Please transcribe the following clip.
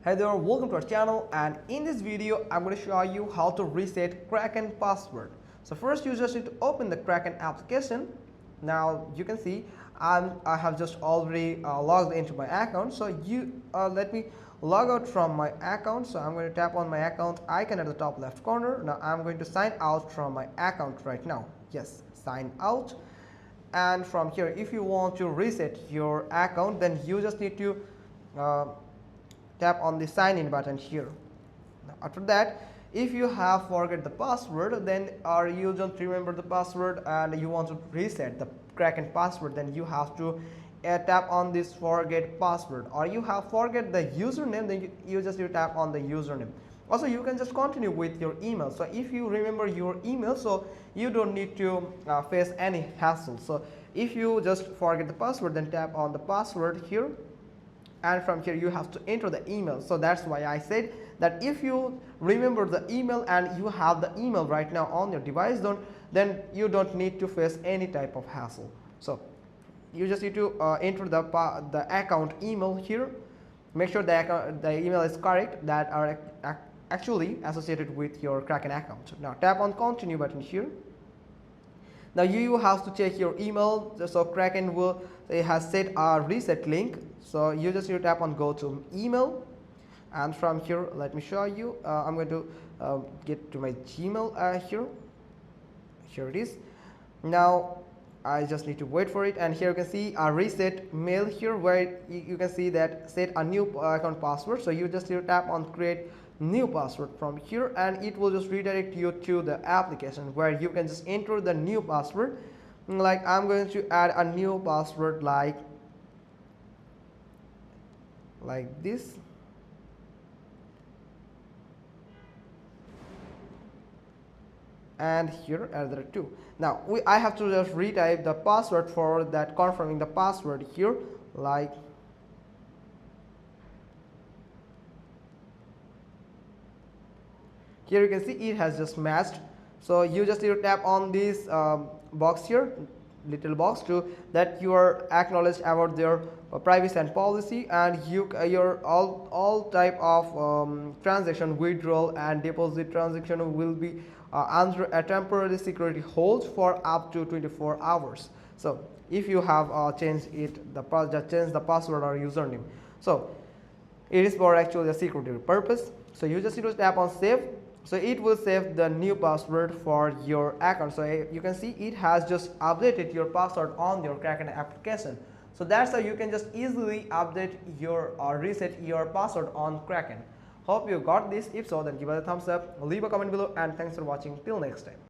Hey there, welcome to our channel, and in this video I'm going to show you how to reset Kraken password. So first you just need to open the Kraken application. Now you can see I have just already logged into my account. So let me log out from my account. So I'm going to tap on my account icon at the top left corner. Now I'm going to sign out from my account right now. Yes, sign out. And from here, if you want to reset your account, then you just need to tap on the sign in button here. Now, after that, if you have forget the password, then or you don't remember the password and you want to reset the Kraken password, then you have to tap on this forget password, or you have forget the username, then you just tap on the username. Also, you can just continue with your email. So if you remember your email, so you don't need to face any hassle. So if you just forget the password, then tap on the password here, and from here you have to enter the email. So that's why I said that if you remember the email and you have the email right now on your device, then you don't need to face any type of hassle. So you just need to enter the account email here. Make sure the email is correct, that are actually associated with your Kraken account. Now tap on continue button here. Now you have to check your email. So Kraken has set a reset link. So you just need to tap on go to email, and from here let me show you. I'm going to get to my Gmail here. Here it is. Now I just need to wait for it, and here you can see a reset mail here, where you can see that set a new account password. So you just need to tap on create new password from here, and it will just redirect you to the application where you can just enter the new password. Like I'm going to add a new password like this. And here are the two. Now I have to just retype the password for that, confirming the password here, like here you can see it has just matched. So you just need to tap on this box here, little box, to that you are acknowledged about their privacy and policy, and your all type of transaction, withdrawal and deposit transaction will be under a temporary security hold for up to 24 hours. So if you have changed change the password or username, so it is for actually a security purpose. So you just need to tap on save. So it will save the new password for your account. So you can see it has just updated your password on your Kraken application. So that's how you can just easily update your or reset your password on Kraken. Hope you got this. If so, then give it a thumbs up, leave a comment below, and thanks for watching. Till next time.